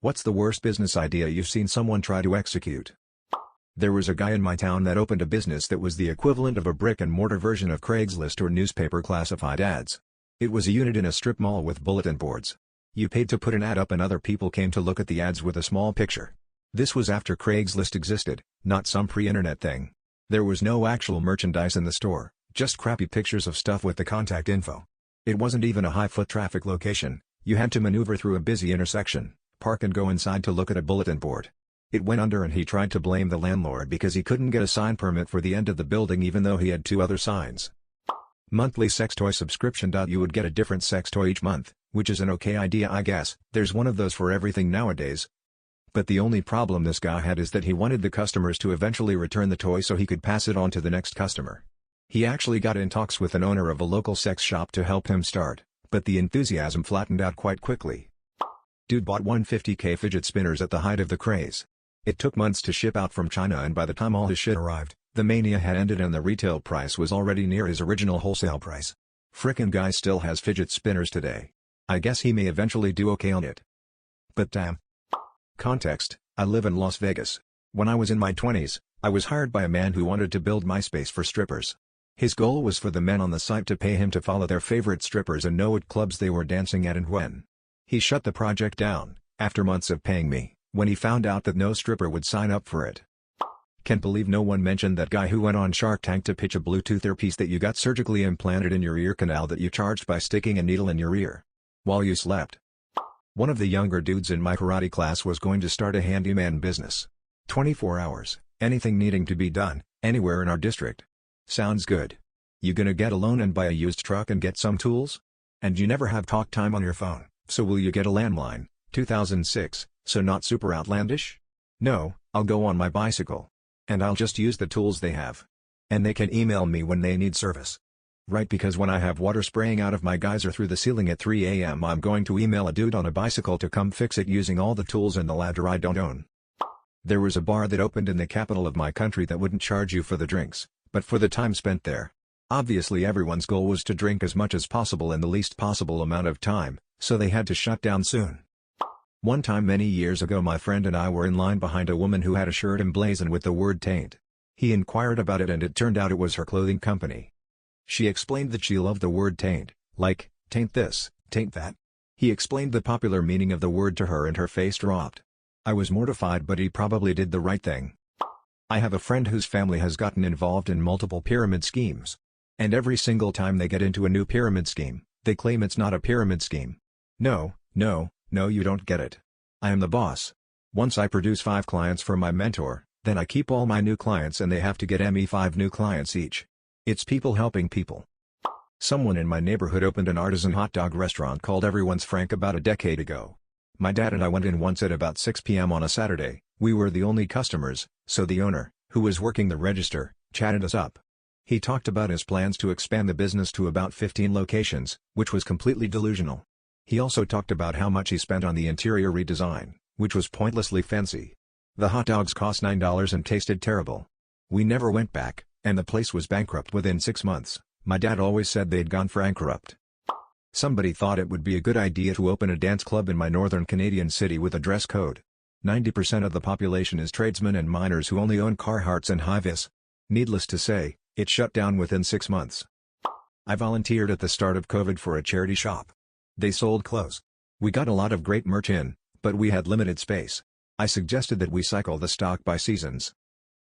What's the worst business idea you've seen someone try to execute? There was a guy in my town that opened a business that was the equivalent of a brick-and-mortar version of Craigslist or newspaper classified ads. It was a unit in a strip mall with bulletin boards. You paid to put an ad up and other people came to look at the ads with a small picture. This was after Craigslist existed, not some pre-internet thing. There was no actual merchandise in the store, just crappy pictures of stuff with the contact info. It wasn't even a high-foot traffic location. You had to maneuver through a busy intersection, park and go inside to look at a bulletin board. It went under and he tried to blame the landlord because he couldn't get a sign permit for the end of the building even though he had 2 other signs. Monthly sex toy subscription. You would get a different sex toy each month, which is an okay idea I guess. There's one of those for everything nowadays. But the only problem this guy had is that he wanted the customers to eventually return the toy so he could pass it on to the next customer. He actually got in talks with an owner of a local sex shop to help him start, but the enthusiasm flattened out quite quickly. Dude bought 150k fidget spinners at the height of the craze. It took months to ship out from China and by the time all his shit arrived, the mania had ended and the retail price was already near his original wholesale price. Frickin' guy still has fidget spinners today. I guess he may eventually do okay on it. But damn. Context: I live in Las Vegas. When I was in my 20s, I was hired by a man who wanted to build MySpace for strippers. His goal was for the men on the site to pay him to follow their favorite strippers and know what clubs they were dancing at and when. He shut the project down, after months of paying me, when he found out that no stripper would sign up for it. Can't believe no one mentioned that guy who went on Shark Tank to pitch a Bluetooth earpiece that you got surgically implanted in your ear canal that you charged by sticking a needle in your ear while you slept. One of the younger dudes in my karate class was going to start a handyman business. 24 hours, anything needing to be done, anywhere in our district. Sounds good. You gonna get a loan and buy a used truck and get some tools? And you never have talk time on your phone, so will you get a landline? 2006, so not super outlandish? No, I'll go on my bicycle. And I'll just use the tools they have. And they can email me when they need service. Right, because when I have water spraying out of my geyser through the ceiling at 3 a.m. I'm going to email a dude on a bicycle to come fix it using all the tools and the ladder I don't own. There was a bar that opened in the capital of my country that wouldn't charge you for the drinks, but for the time spent there. Obviously everyone's goal was to drink as much as possible in the least possible amount of time, so they had to shut down soon. One time many years ago my friend and I were in line behind a woman who had a shirt emblazoned with the word taint. He inquired about it and it turned out it was her clothing company. She explained that she loved the word taint, like, taint this, taint that. He explained the popular meaning of the word to her and her face dropped. I was mortified but he probably did the right thing. I have a friend whose family has gotten involved in multiple pyramid schemes. And every single time they get into a new pyramid scheme, they claim it's not a pyramid scheme. No, you don't get it. I am the boss. Once I produce 5 clients for my mentor, then I keep all my new clients and they have to get me 5 new clients each. It's people helping people. Someone in my neighborhood opened an artisan hot dog restaurant called Everyone's Frank about a decade ago. My dad and I went in once at about 6 p.m. on a Saturday. We were the only customers, so the owner, who was working the register, chatted us up. He talked about his plans to expand the business to about 15 locations, which was completely delusional. He also talked about how much he spent on the interior redesign, which was pointlessly fancy. The hot dogs cost $9 and tasted terrible. We never went back, and the place was bankrupt within 6 months. My dad always said they'd gone bankrupt. Somebody thought it would be a good idea to open a dance club in my northern Canadian city with a dress code. 90% of the population is tradesmen and miners who only own Carhartts and Hi-Vis. Needless to say, it shut down within 6 months. I volunteered at the start of COVID for a charity shop. They sold clothes. We got a lot of great merch in, but we had limited space. I suggested that we cycle the stock by seasons.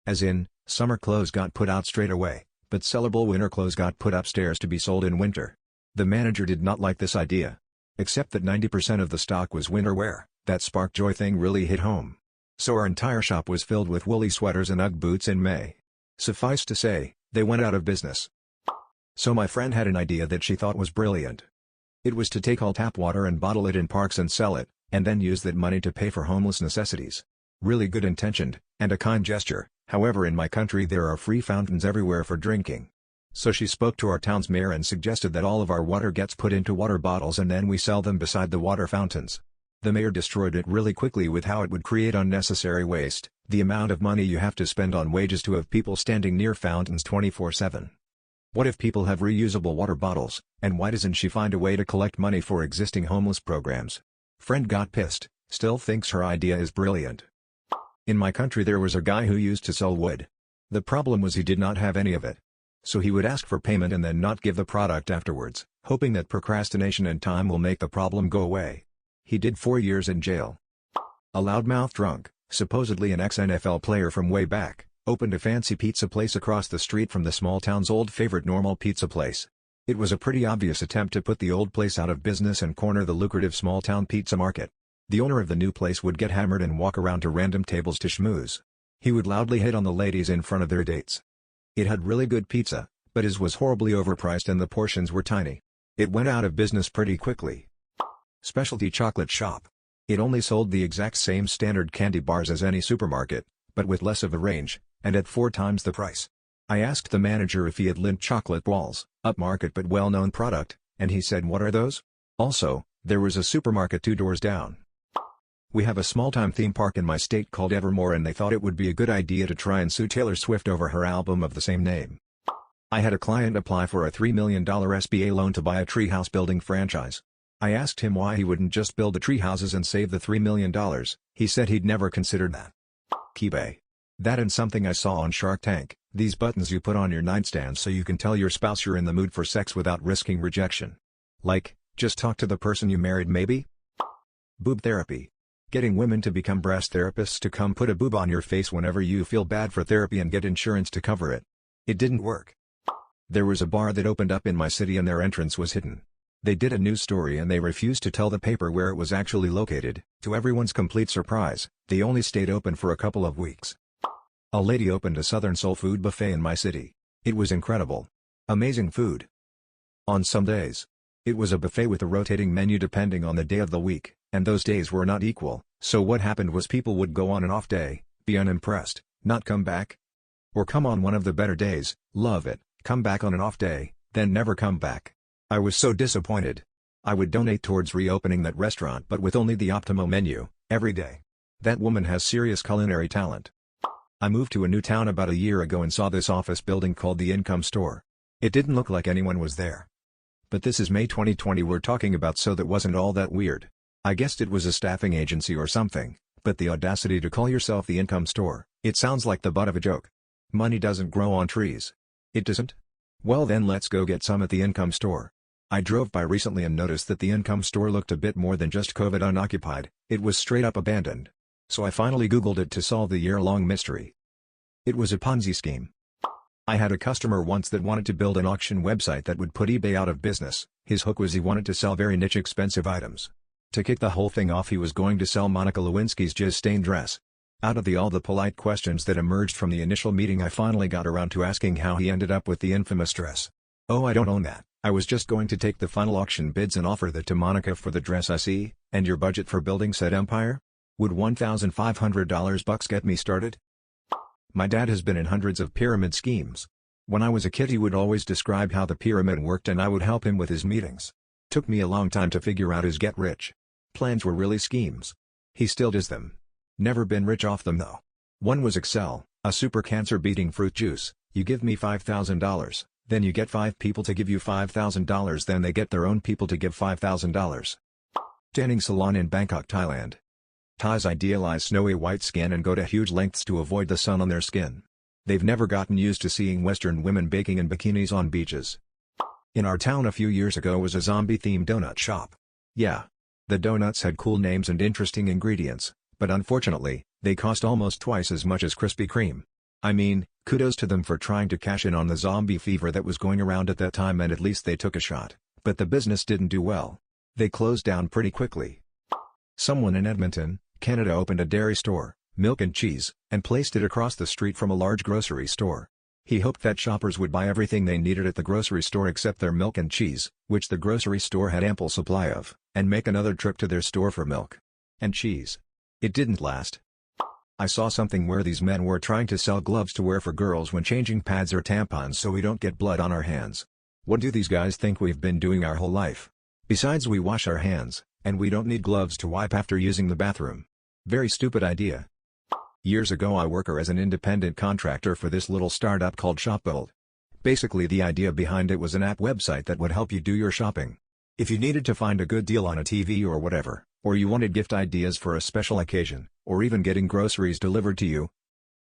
As in, summer clothes got put out straight away, but sellable winter clothes got put upstairs to be sold in winter. The manager did not like this idea. Except that 90% of the stock was winter wear, that spark joy thing really hit home. So our entire shop was filled with woolly sweaters and Ugg boots in May. Suffice to say, they went out of business. So my friend had an idea that she thought was brilliant. It was to take all tap water and bottle it in parks and sell it, and then use that money to pay for homeless necessities. Really good intentioned, and a kind gesture. However, in my country there are free fountains everywhere for drinking. So she spoke to our town's mayor and suggested that all of our water gets put into water bottles and then we sell them beside the water fountains. The mayor destroyed it really quickly with how it would create unnecessary waste, the amount of money you have to spend on wages to have people standing near fountains 24/7. What if people have reusable water bottles, and why doesn't she find a way to collect money for existing homeless programs? Friend got pissed, Still thinks her idea is brilliant. In my country there was a guy who used to sell wood. The problem was he did not have any of it. So he would ask for payment and then not give the product afterwards, hoping that procrastination and time will make the problem go away. He did 4 years in jail. A loudmouth drunk, supposedly an ex-NFL player from way back, opened a fancy pizza place across the street from the small town's old favorite normal pizza place. It was a pretty obvious attempt to put the old place out of business and corner the lucrative small town pizza market. The owner of the new place would get hammered and walk around to random tables to schmooze. He would loudly hit on the ladies in front of their dates. It had really good pizza, but his was horribly overpriced and the portions were tiny. It went out of business pretty quickly. Specialty chocolate shop. It only sold the exact same standard candy bars as any supermarket, but with less of a range, and at 4 times the price. I asked the manager if he had Lindt chocolate balls, upmarket but well-known product, and he said, "What are those?" Also, there was a supermarket 2 doors down. We have a small-time theme park in my state called Evermore and they thought it would be a good idea to try and sue Taylor Swift over her album of the same name. I had a client apply for a $3 million SBA loan to buy a treehouse building franchise. I asked him why he wouldn't just build the tree houses and save the $3 million, he said he'd never considered that. eBay. That and something I saw on Shark Tank, these buttons you put on your nightstand so you can tell your spouse you're in the mood for sex without risking rejection. Like, just talk to the person you married maybe? Boob therapy. Getting women to become breast therapists to come put a boob on your face whenever you feel bad for therapy and get insurance to cover it. It didn't work. There was a bar that opened up in my city and their entrance was hidden. They did a news story and they refused to tell the paper where it was actually located. To everyone's complete surprise, they only stayed open for a couple of weeks. A lady opened a Southern soul food buffet in my city. It was incredible. Amazing food. On some days, it was a buffet with a rotating menu depending on the day of the week, and those days were not equal, so what happened was people would go on an off day, be unimpressed, not come back. Or come on one of the better days, love it, come back on an off day, then never come back. I was so disappointed. I would donate towards reopening that restaurant but with only the optimal menu, every day. That woman has serious culinary talent. I moved to a new town about a year ago and saw this office building called the Income Store. It didn't look like anyone was there. But this is May 2020 we're talking about, so that wasn't all that weird. I guessed it was a staffing agency or something, but the audacity to call yourself the Income Store, it sounds like the butt of a joke. Money doesn't grow on trees. It doesn't? Well then let's go get some at the Income Store. I drove by recently and noticed that the Income Store looked a bit more than just COVID unoccupied, it was straight up abandoned. So I finally Googled it to solve the year-long mystery. It was a Ponzi scheme. I had a customer once that wanted to build an auction website that would put eBay out of business. His hook was he wanted to sell very niche expensive items. To kick the whole thing off he was going to sell Monica Lewinsky's jizz-stained dress. Out of all the polite questions that emerged from the initial meeting I finally got around to asking how he ended up with the infamous dress. "Oh, I don't own that, I was just going to take the final auction bids and offer that to Monica for the dress I see, and your budget for building said empire? Would $1,500 bucks get me started?" My dad has been in hundreds of pyramid schemes. When I was a kid he would always describe how the pyramid worked and I would help him with his meetings. Took me a long time to figure out his get-rich plans were really schemes. He still does them. Never been rich off them though. One was Excel, a super cancer-beating fruit juice. You give me $5,000, then you get 5 people to give you $5,000, then they get their own people to give $5,000. Tanning salon in Bangkok, Thailand. Thais idealize snowy white skin and go to huge lengths to avoid the sun on their skin. They've never gotten used to seeing Western women baking in bikinis on beaches. In our town a few years ago was a zombie-themed donut shop. Yeah. The donuts had cool names and interesting ingredients, but unfortunately, they cost almost twice as much as Krispy Kreme. I mean, kudos to them for trying to cash in on the zombie fever that was going around at that time, and at least they took a shot, but the business didn't do well. They closed down pretty quickly. Someone in Edmonton, Canada opened a dairy store, milk and cheese, and placed it across the street from a large grocery store. He hoped that shoppers would buy everything they needed at the grocery store except their milk and cheese, which the grocery store had ample supply of, and make another trip to their store for milk and cheese. It didn't last. I saw something where these men were trying to sell gloves to wear for girls when changing pads or tampons so we don't get blood on our hands. What do these guys think we've been doing our whole life? Besides, we wash our hands, and we don't need gloves to wipe after using the bathroom. Very stupid idea. Years ago I worked as an independent contractor for this little startup called ShopBuild. Basically the idea behind it was an app website that would help you do your shopping. If you needed to find a good deal on a TV or whatever, Or you wanted gift ideas for a special occasion, or even getting groceries delivered to you?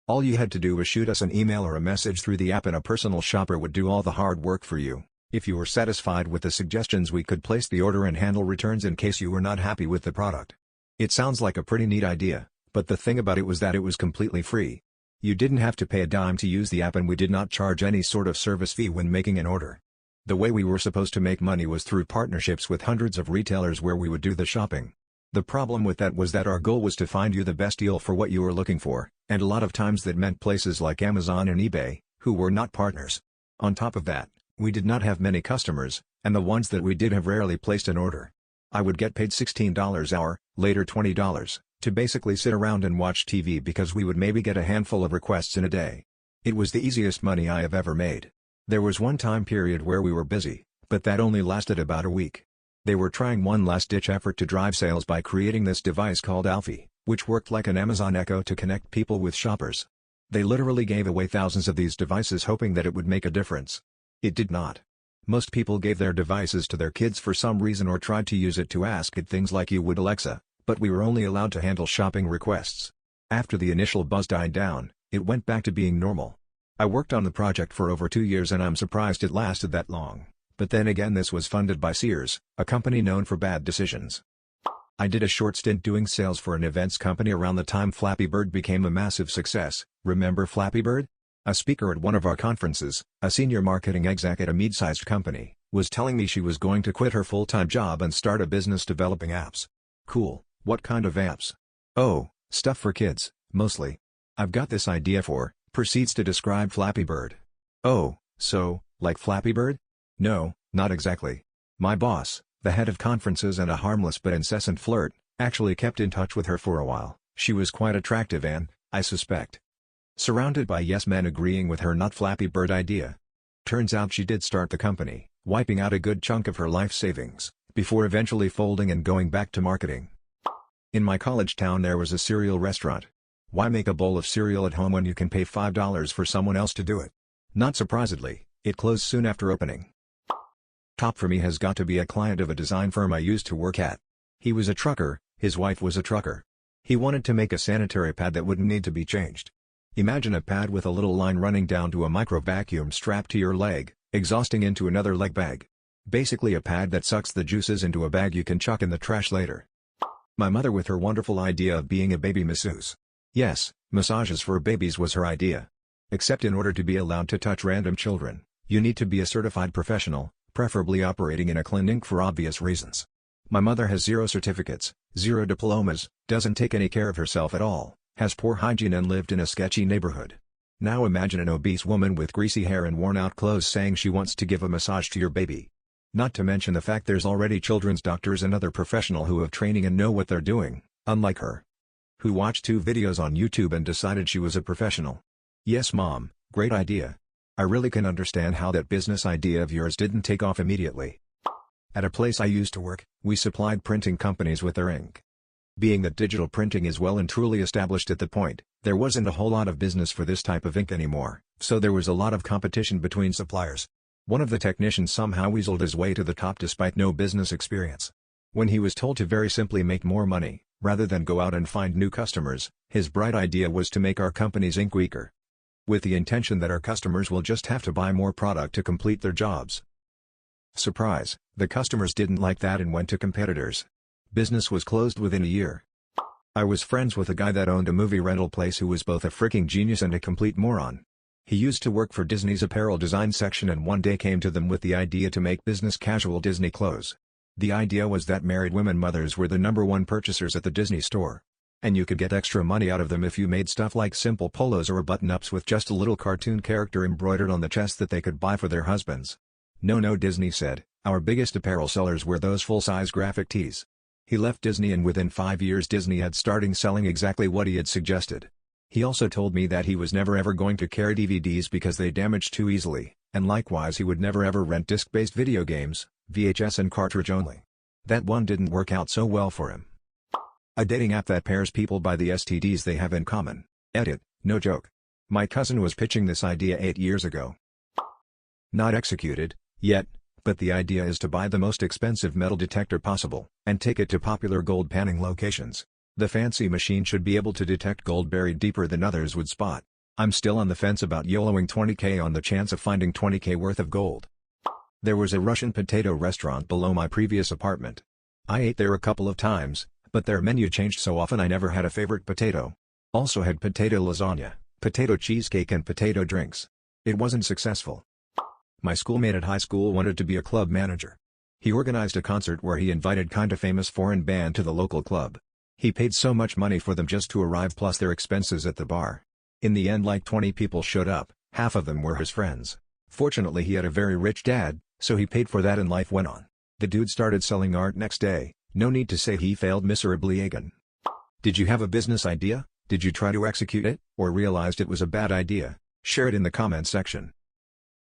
All you had to do was shoot us an email or a message through the app and a personal shopper would do all the hard work for you. If you were satisfied with the suggestions, we could place the order and handle returns in case you were not happy with the product. It sounds like a pretty neat idea, but the thing about it was that it was completely free. You didn't have to pay a dime to use the app and we did not charge any sort of service fee when making an order. The way we were supposed to make money was through partnerships with hundreds of retailers where we would do the shopping. The problem with that was that our goal was to find you the best deal for what you were looking for, and a lot of times that meant places like Amazon and eBay, who were not partners. On top of that, we did not have many customers, and the ones that we did have rarely placed an order. I would get paid $16 hour, later $20, to basically sit around and watch TV because we would maybe get a handful of requests in a day. It was the easiest money I have ever made. There was one time period where we were busy, but that only lasted about a week. They were trying one last-ditch effort to drive sales by creating this device called Alfie, which worked like an Amazon Echo to connect people with shoppers. They literally gave away thousands of these devices hoping that it would make a difference. It did not. Most people gave their devices to their kids for some reason or tried to use it to ask it things like you would Alexa, but we were only allowed to handle shopping requests. After the initial buzz died down, it went back to being normal. I worked on the project for over 2 years and I'm surprised it lasted that long. But then again, this was funded by Sears, a company known for bad decisions. I did a short stint doing sales for an events company around the time Flappy Bird became a massive success. Remember Flappy Bird? A speaker at one of our conferences, a senior marketing exec at a mid-sized company, was telling me she was going to quit her full-time job and start a business developing apps. Cool, what kind of apps? Oh, stuff for kids, mostly. I've got this idea for, proceeds to describe Flappy Bird. Oh, so, like Flappy Bird? No, not exactly. My boss, the head of conferences and a harmless but incessant flirt, actually kept in touch with her for a while. She was quite attractive and, I suspect, surrounded by yes men agreeing with her not Flappy Bird idea. Turns out she did start the company, wiping out a good chunk of her life savings, before eventually folding and going back to marketing. In my college town there was a cereal restaurant. Why make a bowl of cereal at home when you can pay $5 for someone else to do it? Not surprisingly, it closed soon after opening. Top for me has got to be a client of a design firm I used to work at. He was a trucker, his wife was a trucker. He wanted to make a sanitary pad that wouldn't need to be changed. Imagine a pad with a little line running down to a micro vacuum strapped to your leg, exhausting into another leg bag. Basically a pad that sucks the juices into a bag you can chuck in the trash later. My mother with her wonderful idea of being a baby masseuse. Yes, massages for babies was her idea. Except in order to be allowed to touch random children, you need to be a certified professional, preferably operating in a clinic for obvious reasons. My mother has 0 certificates, 0 diplomas, doesn't take any care of herself at all, has poor hygiene and lived in a sketchy neighborhood. Now imagine an obese woman with greasy hair and worn-out clothes saying she wants to give a massage to your baby. Not to mention the fact there's already children's doctors and other professionals who have training and know what they're doing, unlike her, who watched 2 videos on YouTube and decided she was a professional. Yes mom, great idea. I really can understand how that business idea of yours didn't take off immediately. At a place I used to work, we supplied printing companies with their ink. Being that digital printing is well and truly established at the point, there wasn't a whole lot of business for this type of ink anymore, so there was a lot of competition between suppliers. One of the technicians somehow weaseled his way to the top despite no business experience. When he was told to very simply make more money, rather than go out and find new customers, his bright idea was to make our company's ink weaker, with the intention that our customers will just have to buy more product to complete their jobs. Surprise, the customers didn't like that and went to competitors. Business was closed within a year. I was friends with a guy that owned a movie rental place who was both a freaking genius and a complete moron. He used to work for Disney's apparel design section and one day came to them with the idea to make business casual Disney clothes. The idea was that married women mothers were the #1 purchasers at the Disney store. And you could get extra money out of them if you made stuff like simple polos or button-ups with just a little cartoon character embroidered on the chest that they could buy for their husbands. No, Disney said, our biggest apparel sellers were those full-size graphic tees. He left Disney and within 5 years Disney had started selling exactly what he had suggested. He also told me that he was never ever going to carry DVDs because they damaged too easily, and likewise he would never ever rent disc-based video games, VHS and cartridge only. That one didn't work out so well for him. A dating app that pairs people by the STDs they have in common. Edit, no joke. My cousin was pitching this idea 8 years ago. Not executed, yet, But the idea is to buy the most expensive metal detector possible, and take it to popular gold panning locations. The fancy machine should be able to detect gold buried deeper than others would spot. I'm still on the fence about YOLOing 20k on the chance of finding 20k worth of gold. There was a Russian potato restaurant below my previous apartment. I ate there a couple of times, but their menu changed so often I never had a favorite potato. Also had potato lasagna, potato cheesecake and potato drinks. It wasn't successful. My schoolmate at high school wanted to be a club manager. He organized a concert where he invited kinda famous foreign band to the local club. He paid so much money for them just to arrive plus their expenses at the bar. In the end like 20 people showed up, half of them were his friends. Fortunately he had a very rich dad, so he paid for that and life went on. The dude started selling art next day, no need to say he failed miserably again. Did you have a business idea? Did you try to execute it, or realized it was a bad idea? Share it in the comments section.